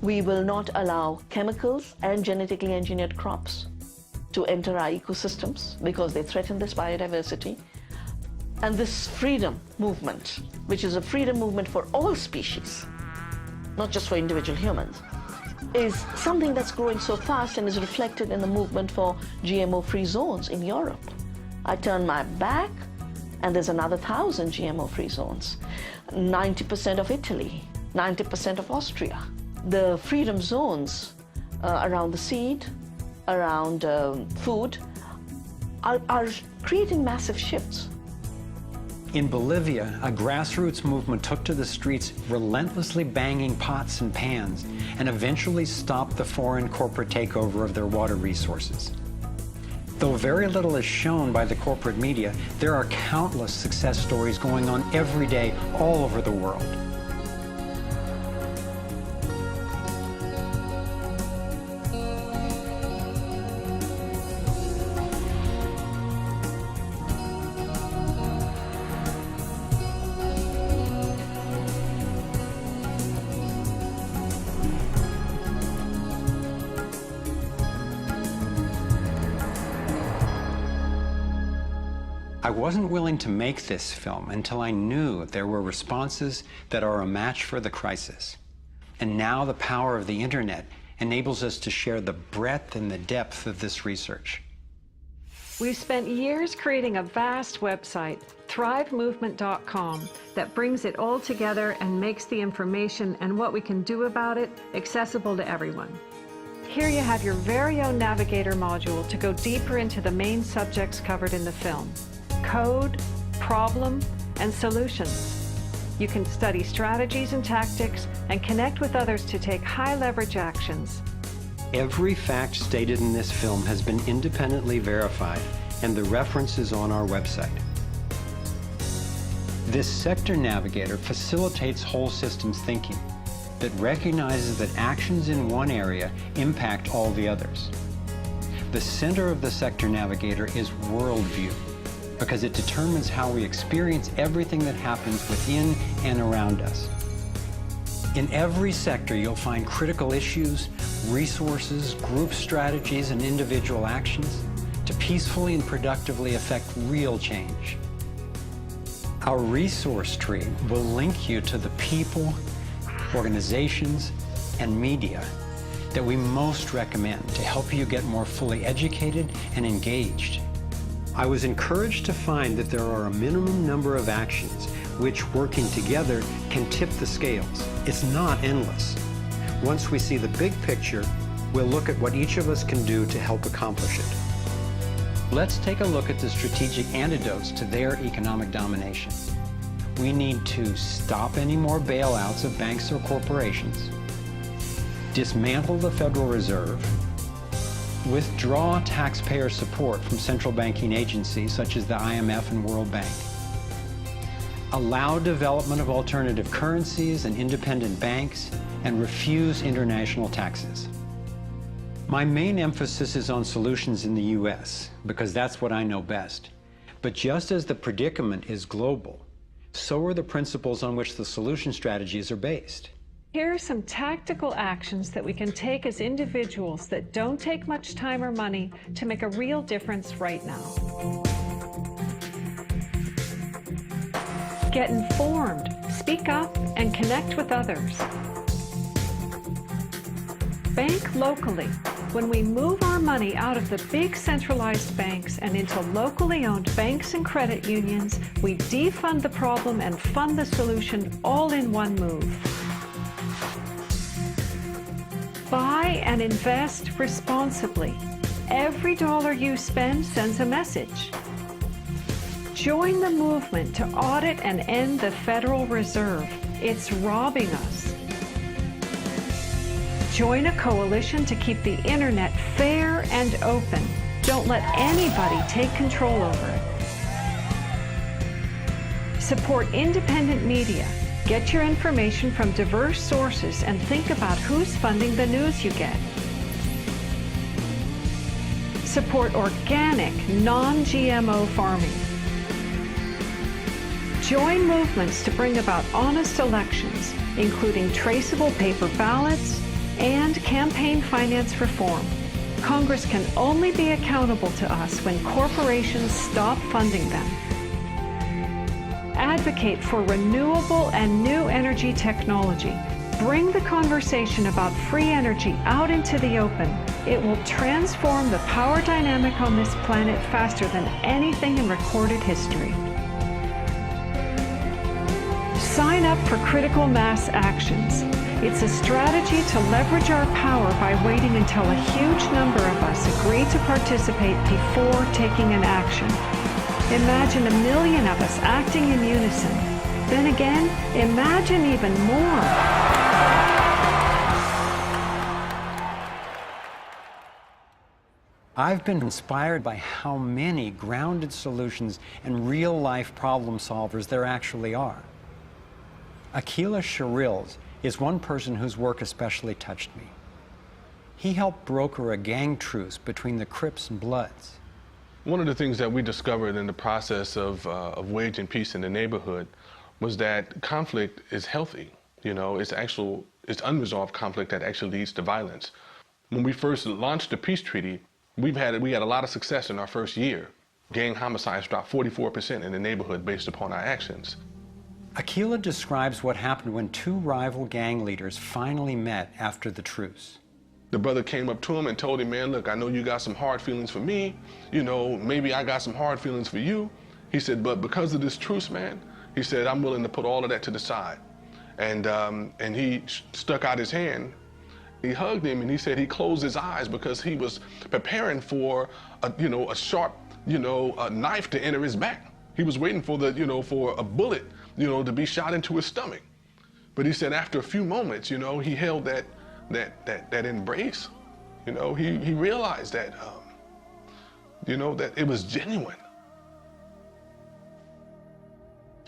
We will not allow chemicals and genetically engineered crops to enter our ecosystems because they threaten this biodiversity. And this freedom movement, which is a freedom movement for all species, not just for individual humans, is something that's growing so fast and is reflected in the movement for GMO-free zones in Europe. I turn my back and there's another 1,000 GMO-free zones. 90% of Italy, 90% of Austria. The freedom zones around the seed, around food, are creating massive shifts.
In Bolivia, a grassroots movement took to the streets, relentlessly banging pots and pans, and eventually stopped the foreign corporate takeover of their water resources. Though very little is shown by the corporate media, there are countless success stories going on every day all over the world. I wasn't willing to make this film until I knew there were responses that are a match for the crisis. And now the power of the internet enables us to share the breadth and the depth of this research.
We've spent years creating a vast website, thrivemovement.com, that brings it all together and makes the information and what we can do about it accessible to everyone. Here you have your very own Navigator module to go deeper into the main subjects covered in the film: code, problem, and solutions. You can study strategies and tactics and connect with others to take high-leverage actions.
Every fact stated in this film has been independently verified, and the reference is on our website. This sector navigator facilitates whole systems thinking that recognizes that actions in one area impact all the others. The center of the sector navigator is worldview, because it determines how we experience everything that happens within and around us. In every sector, you'll find critical issues, resources, group strategies, and individual actions to peacefully and productively affect real change. Our resource tree will link you to the people, organizations, and media that we most recommend to help you get more fully educated and engaged. I was encouraged to find that there are a minimum number of actions which, working together, can tip the scales. It's not endless. Once we see the big picture, we'll look at what each of us can do to help accomplish it. Let's take a look at the strategic antidotes to their economic domination. We need to stop any more bailouts of banks or corporations, dismantle the Federal Reserve, withdraw taxpayer support from central banking agencies such as the IMF and World Bank, allow development of alternative currencies and independent banks, and refuse international taxes. My main emphasis is on solutions in the U.S. because that's what I know best. But just as the predicament is global, so are the principles on which the solution strategies are based.
Here are some tactical actions that we can take as individuals that don't take much time or money to make a real difference right now. Get informed, speak up, and connect with others. Bank locally. When we move our money out of the big centralized banks and into locally owned banks and credit unions, we defund the problem and fund the solution all in one move. Buy and invest responsibly. Every dollar you spend sends a message. Join the movement to audit and end the Federal Reserve. It's robbing us. Join a coalition to keep the internet fair and open. Don't let anybody take control over it. Support independent media. Get your information from diverse sources and think about who's funding the news you get. Support organic, non-GMO farming. Join movements to bring about honest elections, including traceable paper ballots and campaign finance reform. Congress can only be accountable to us when corporations stop funding them. Advocate for renewable and new energy technology. Bring the conversation about free energy out into the open. It will transform the power dynamic on this planet faster than anything in recorded history. Sign up for critical mass actions. It's a strategy to leverage our power by waiting until a huge number of us agree to participate before taking an action. Imagine 1 million of us acting in unison. Then again, imagine even more.
I've been inspired by how many grounded solutions and real-life problem solvers there actually are. Akila Sherrills is one person whose work especially touched me. He helped broker a gang truce between the Crips and Bloods.
One of the things that we discovered in the process of waging peace in the neighborhood was that conflict is healthy. You know, it's unresolved conflict that actually leads to violence. When we first launched the peace treaty, we had a lot of success in our first year. Gang homicides dropped 44% in the neighborhood based upon our actions.
Akila describes what happened when two rival gang leaders finally met after the truce.
The brother came up to him and told him, man, look, I know you got some hard feelings for me. You know, maybe I got some hard feelings for you. He said, but because of this truce, man, he said, I'm willing to put all of that to the side. And he stuck out his hand. He hugged him and he said he closed his eyes because he was preparing for a sharp, a knife to enter his back. He was waiting for for a bullet, to be shot into his stomach. But he said after a few moments, he held that embrace. He realized that, that it was genuine.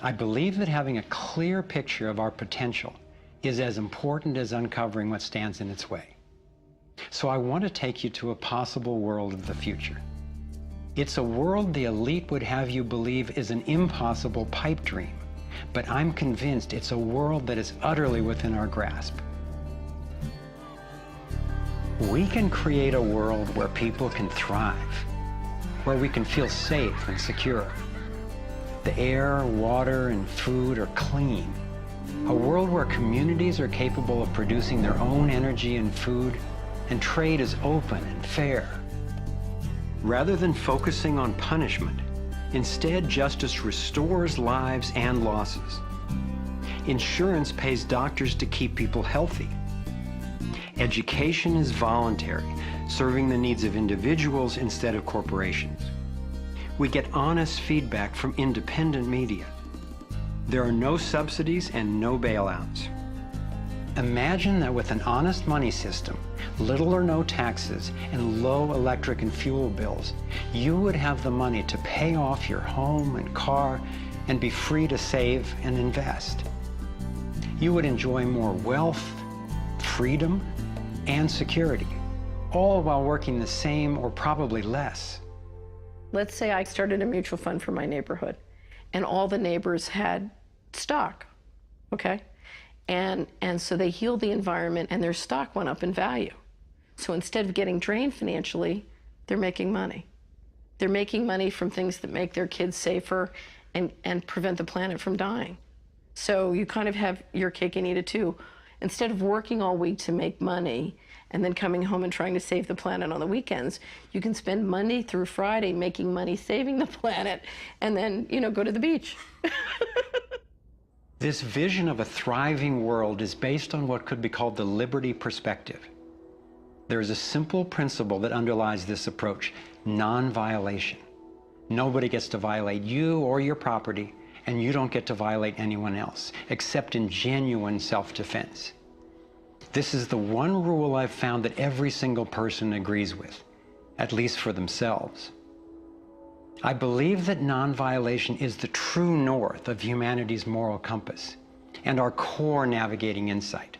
I believe that having a clear picture of our potential is as important as uncovering what stands in its way. So I want to take you to a possible world of the future. It's a world the elite would have you believe is an impossible pipe dream, but I'm convinced it's a world that is utterly within our grasp. We can create a world where people can thrive, where we can feel safe and secure. The air, water, and food are clean. A world where communities are capable of producing their own energy and food, and trade is open and fair. Rather than focusing on punishment, instead justice restores lives and losses. Insurance pays doctors to keep people healthy. Education is voluntary, serving the needs of individuals instead of corporations. We get honest feedback from independent media. There are no subsidies and no bailouts. Imagine that with an honest money system, little or no taxes, and low electric and fuel bills, you would have the money to pay off your home and car and be free to save and invest. You would enjoy more wealth, freedom, and security, all while working the same or probably less.
Let's say I started a mutual fund for my neighborhood, and all the neighbors had stock, okay? And so they healed the environment and their stock went up in value. So instead of getting drained financially, they're making money. They're making money from things that make their kids safer and prevent the planet from dying. So you kind of have your cake and eat it too. Instead of working all week to make money and then coming home and trying to save the planet on the weekends, you can spend Monday through Friday making money saving the planet and then, go to the beach.
This vision of a thriving world is based on what could be called the liberty perspective. There is a simple principle that underlies this approach: non-violation. Nobody gets to violate you or your property, and you don't get to violate anyone else, except in genuine self-defense. This is the one rule I've found that every single person agrees with, at least for themselves. I believe that non-violation is the true north of humanity's moral compass and our core navigating insight.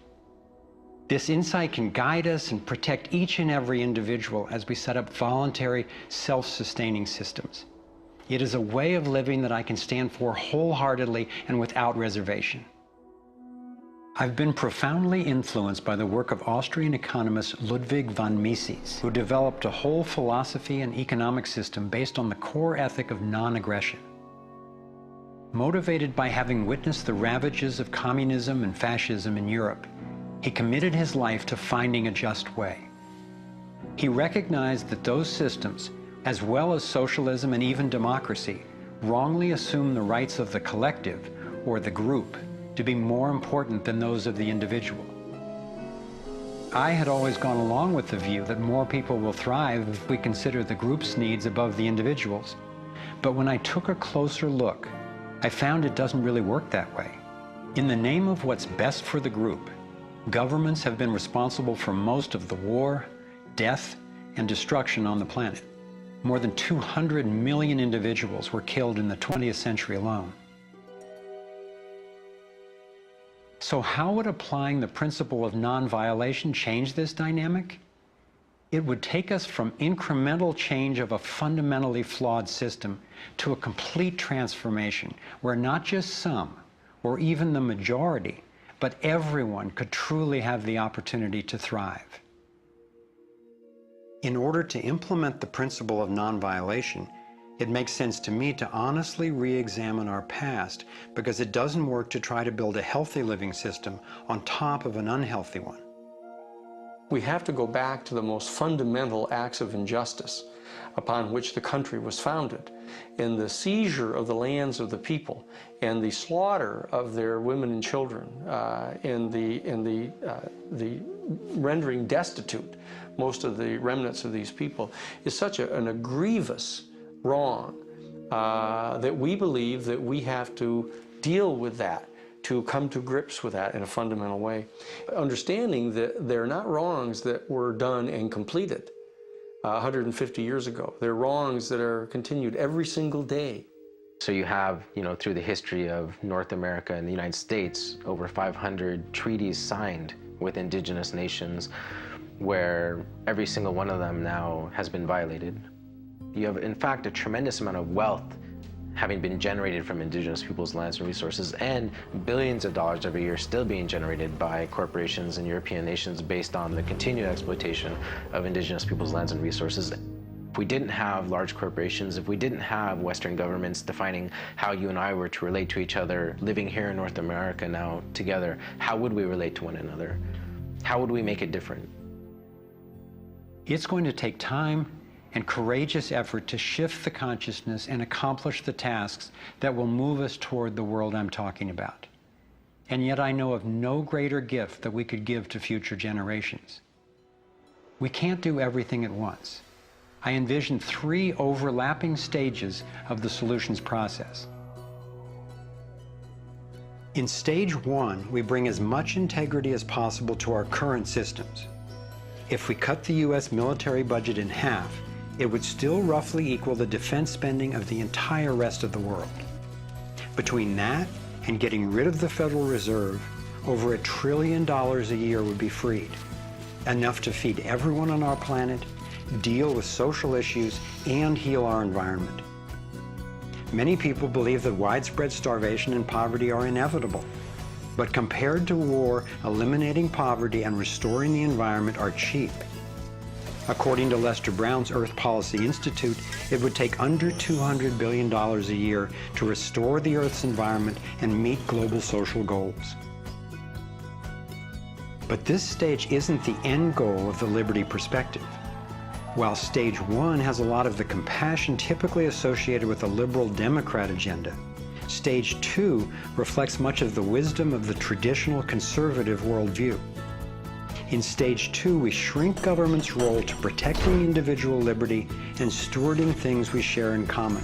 This insight can guide us and protect each and every individual as we set up voluntary, self-sustaining systems. It is a way of living that I can stand for wholeheartedly and without reservation. I've been profoundly influenced by the work of Austrian economist Ludwig von Mises, who developed a whole philosophy and economic system based on the core ethic of non-aggression. Motivated by having witnessed the ravages of communism and fascism in Europe, he committed his life to finding a just way. He recognized that those systems, as well as socialism and even democracy, wrongly assume the rights of the collective, or the group, to be more important than those of the individual. I had always gone along with the view that more people will thrive if we consider the group's needs above the individual's. But when I took a closer look, I found it doesn't really work that way. In the name of what's best for the group, governments have been responsible for most of the war, death, and destruction on the planet. More than 200 million individuals were killed in the 20th century alone. So how would applying the principle of non-violation change this dynamic? It would take us from incremental change of a fundamentally flawed system to a complete transformation where not just some, or even the majority, but everyone could truly have the opportunity to thrive. In order to implement the principle of non-violation, it makes sense to me to honestly re-examine our past, because it doesn't work to try to build a healthy living system on top of an unhealthy one.
We have to go back to the most fundamental acts of injustice upon which the country was founded, in the seizure of the lands of the people and the slaughter of their women and children, in the rendering destitute most of the remnants of these people, is such a grievous wrong that we believe that we have to deal with that, to come to grips with that in a fundamental way. Understanding that they're not wrongs that were done and completed 150 years ago. They're wrongs that are continued every single day.
So you have, through the history of North America and the United States, over 500 treaties signed with indigenous nations where every single one of them now has been violated. You have, in fact, a tremendous amount of wealth having been generated from indigenous people's lands and resources, and billions of dollars every year still being generated by corporations and European nations based on the continued exploitation of indigenous people's lands and resources. If we didn't have large corporations, if we didn't have Western governments defining how you and I were to relate to each other, living here in North America now together, how would we relate to one another? How would we make it different?
It's going to take time and courageous effort to shift the consciousness and accomplish the tasks that will move us toward the world I'm talking about. And yet I know of no greater gift that we could give to future generations. We can't do everything at once. I envision 3 overlapping stages of the solutions process. In stage 1, we bring as much integrity as possible to our current systems. If we cut the US military budget in half, it would still roughly equal the defense spending of the entire rest of the world. Between that and getting rid of the Federal Reserve, over $1 trillion a year would be freed, enough to feed everyone on our planet, deal with social issues, and heal our environment. Many people believe that widespread starvation and poverty are inevitable, but compared to war, eliminating poverty and restoring the environment are cheap. According to Lester Brown's Earth Policy Institute, it would take under $200 billion a year to restore the Earth's environment and meet global social goals. But this stage isn't the end goal of the liberty perspective. While stage 1 has a lot of the compassion typically associated with a liberal Democrat agenda, stage 2 reflects much of the wisdom of the traditional conservative worldview. In stage 2, we shrink government's role to protecting individual liberty and stewarding things we share in common,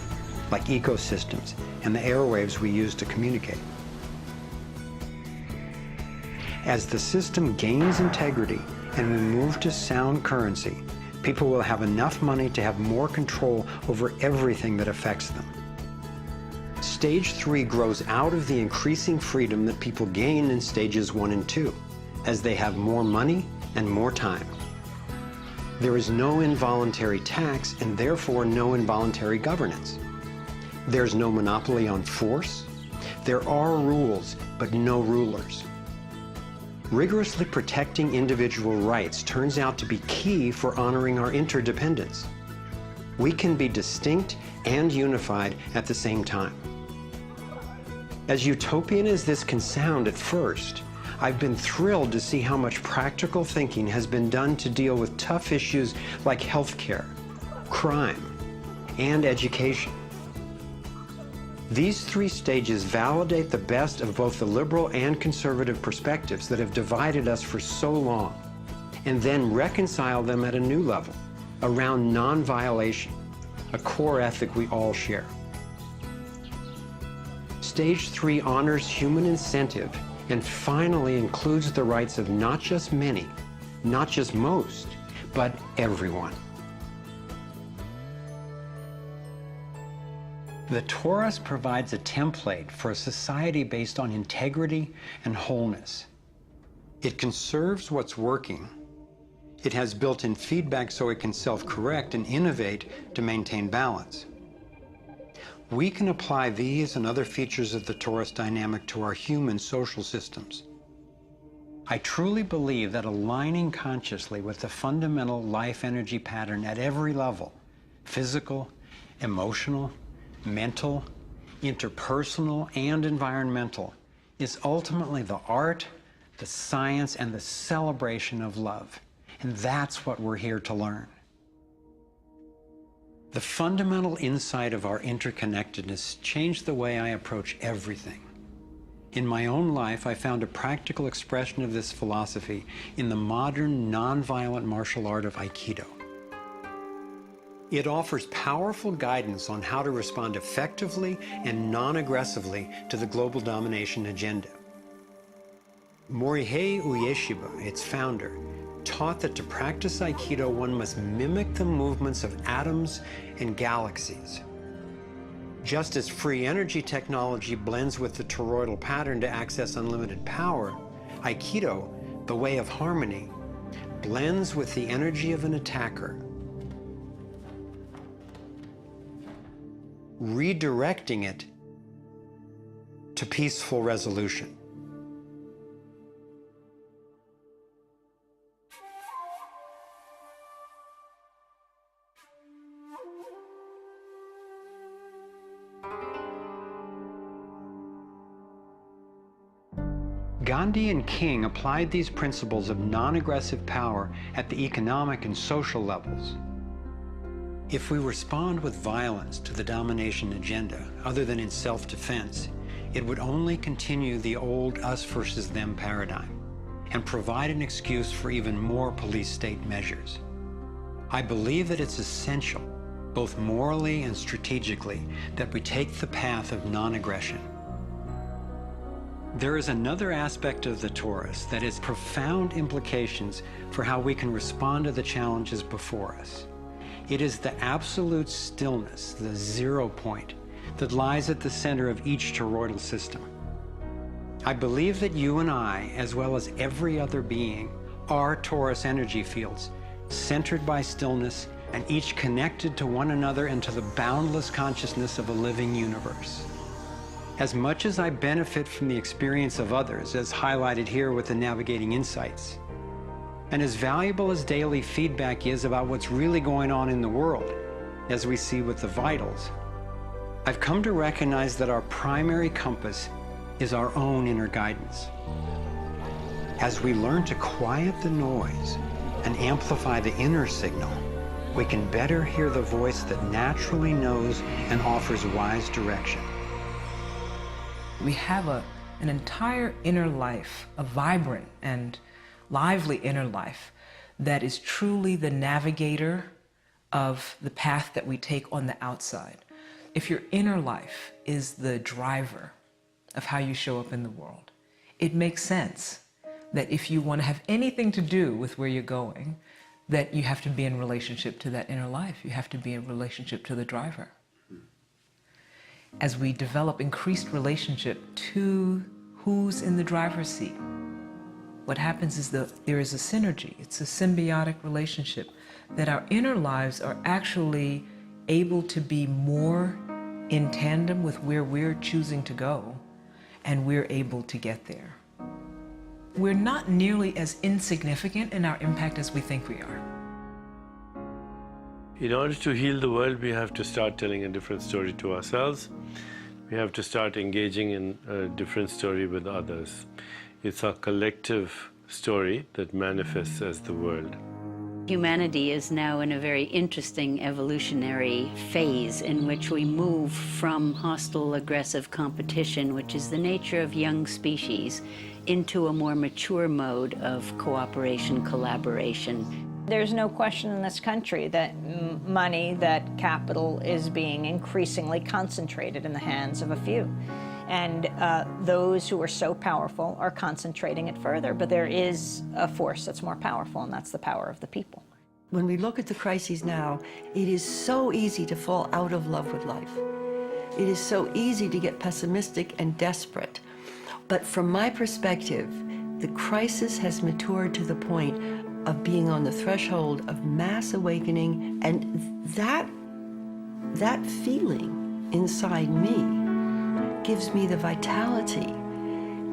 like ecosystems and the airwaves we use to communicate. As the system gains integrity and we move to sound currency, people will have enough money to have more control over everything that affects them. Stage 3 grows out of the increasing freedom that people gain in stages 1 and 2, as they have more money and more time. There is no involuntary tax and therefore no involuntary governance.
There's no monopoly on force. There are rules, but no rulers. Rigorously protecting individual rights turns out to be key for honoring our interdependence. We can be distinct and unified at the same time. As utopian as this can sound at first, I've been thrilled to see how much practical thinking has been done to deal with tough issues like healthcare, crime, and education. These three stages validate the best of both the liberal and conservative perspectives that have divided us for so long, and then reconcile them at a new level, around non-violation, a core ethic we all share. Stage 3 honors human incentive and finally includes the rights of not just many, not just most, but everyone. The Torus provides a template for a society based on integrity and wholeness. It conserves what's working. It has built-in feedback so it can self-correct and innovate to maintain balance. We can apply these and other features of the torus dynamic to our human social systems. I truly believe that aligning consciously with the fundamental life energy pattern at every level, physical, emotional, mental, interpersonal, and environmental, is ultimately the art, the science, and the celebration of love. And that's what we're here to learn. The fundamental insight of our interconnectedness changed the way I approach everything. In my own life, I found a practical expression of this philosophy in the modern, nonviolent martial art of Aikido. It offers powerful guidance on how to respond effectively and non-aggressively to the global domination agenda. Morihei Ueshiba, its founder, taught that to practice Aikido, one must mimic the movements of atoms and galaxies. Just as free energy technology blends with the toroidal pattern to access unlimited power, Aikido, the way of harmony, blends with the energy of an attacker, redirecting it to peaceful resolution. Gandhi and King applied these principles of non-aggressive power at the economic and social levels. If we respond with violence to the domination agenda, other than in self-defense, it would only continue the old us versus them paradigm and provide an excuse for even more police state measures. I believe that it's essential, both morally and strategically, that we take the path of non-aggression. There is another aspect of the torus that has profound implications for how we can respond to the challenges before us. It is the absolute stillness, the 0 point, that lies at the center of each toroidal system. I believe that you and I, as well as every other being, are torus energy fields, centered by stillness and each connected to one another and to the boundless consciousness of a living universe. As much as I benefit from the experience of others, as highlighted here with the Navigating Insights, and as valuable as daily feedback is about what's really going on in the world, as we see with the vitals, I've come to recognize that our primary compass is our own inner guidance. As we learn to quiet the noise and amplify the inner signal, we can better hear the voice that naturally knows and offers wise direction.
We have an entire inner life, a vibrant and lively inner life that is truly the navigator of the path that we take on the outside. If your inner life is the driver of how you show up in the world, it makes sense that if you want to have anything to do with where you're going, that you have to be in relationship to that inner life. You have to be in relationship to the driver. As we develop increased relationship to who's in the driver's seat, what happens is there is a synergy. It's a symbiotic relationship that our inner lives are actually able to be more in tandem with where we're choosing to go, and we're able to get there. We're not nearly as insignificant in our impact as we think we are.
In order to heal the world, we have to start telling a different story to ourselves. We have to start engaging in a different story with others. It's our collective story that manifests as the world.
Humanity is now in a very interesting evolutionary phase in which we move from hostile, aggressive competition, which is the nature of young species, into a more mature mode of cooperation, collaboration.
There's no question in this country that money, that capital is being increasingly concentrated in the hands of a few. And those who are so powerful are concentrating it further. But there is a force that's more powerful, and that's the power of the people.
When we look at the crises now, it is so easy to fall out of love with life. It is so easy to get pessimistic and desperate. But from my perspective, the crisis has matured to the point of being on the threshold of mass awakening, and that feeling inside me gives me the vitality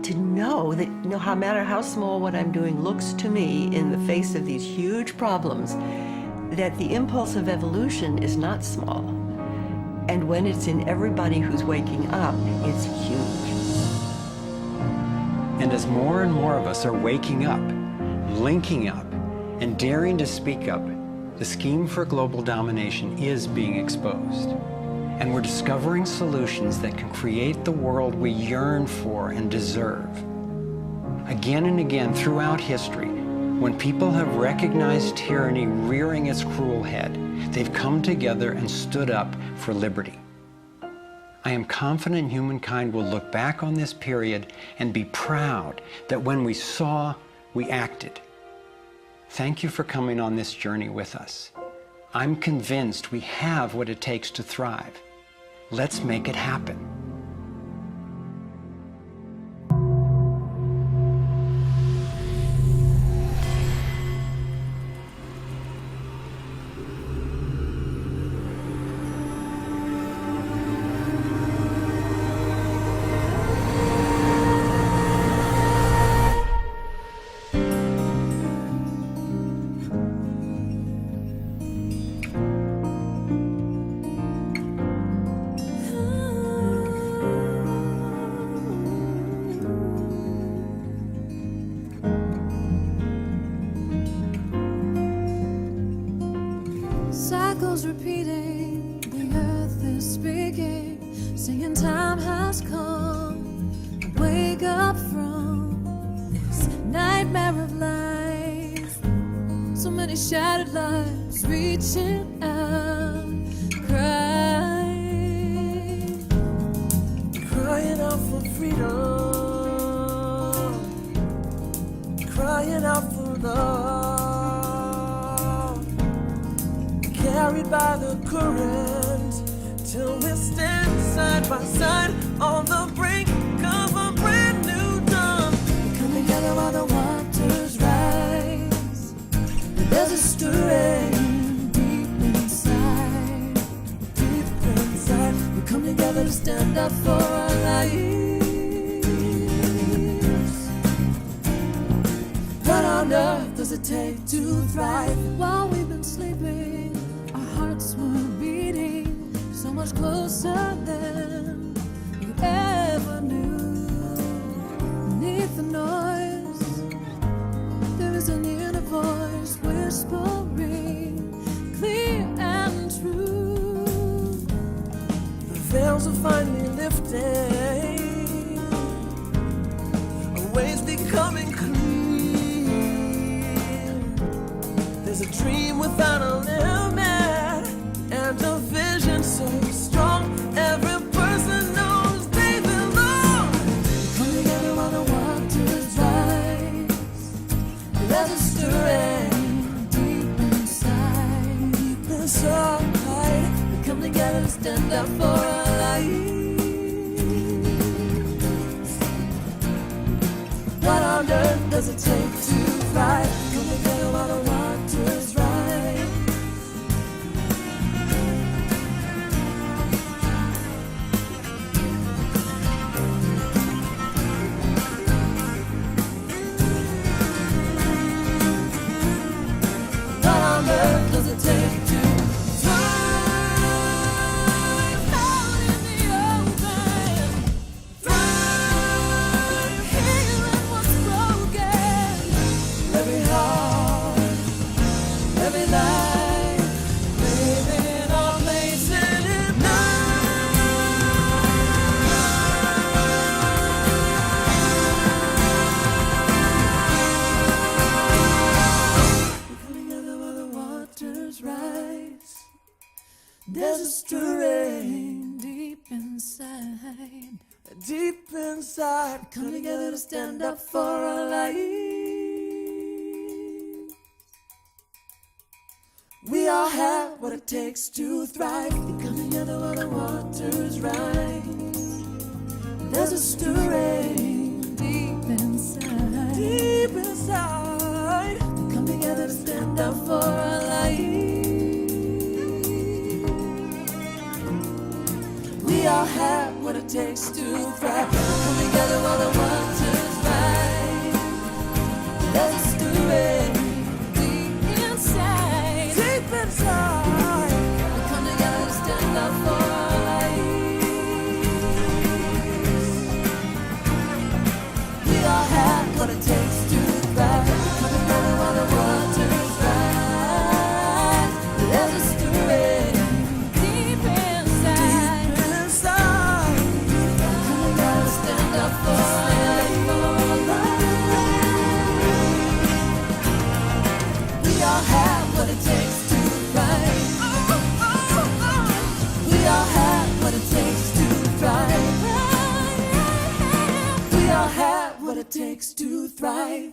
to know that no matter how small what I'm doing looks to me in the face of these huge problems, that the impulse of evolution is not small. And when it's in everybody who's waking up, it's huge.
And as more and more of us are waking up, linking up, and daring to speak up, the scheme for global domination is being exposed. And we're discovering solutions that can create the world we yearn for and deserve. Again and again throughout history, when people have recognized tyranny rearing its cruel head, they've come together and stood up for liberty. I am confident humankind will look back on this period and be proud that when we saw, we acted. Thank you for coming on this journey with us. I'm convinced we have what it takes to thrive. Let's make it happen.
Cycles repeating, the earth is speaking, saying time has come. Wake up from this nightmare of life. So many shattered lives reaching out, crying, crying out for freedom, crying out for love. Carried by the current, till we stand side by side on the brink of a brand new dawn. We come together while the waters rise. There's a stirring deep inside, deep inside. We come together to stand up for our lives. What on earth does it take to thrive? While we've been sleeping, hearts were beating so much closer than we ever knew. Beneath the noise, there is an inner voice whispering, clear and true. The veils are finally lifting, our ways becoming clear. There's a dream without a limit, and a vision so strong, every person knows they belong. Come together while the waters rise. There's a stirring deep inside, deep inside. We come together to stand up for our lives. What on earth does it take to thrive? Come together while the waters rise. stirring deep inside. Deep inside, come together to stand up for our lives. We all have what it takes to thrive. We come together while the waters rise. There's a stirring deep inside. Deep inside, we come together to stand up for our lives. We all have what it takes to thrive. Come together while the waters rise. There's a stirring deep inside. Deep inside, we come together to stand up for our lives. We all have what it takes to thrive. Come together while the waters rise. There's a stirring deep inside. Deep inside, come together to stand up for our lives. We all have what it takes to thrive. We all have what it takes to thrive. We all have what it takes to thrive.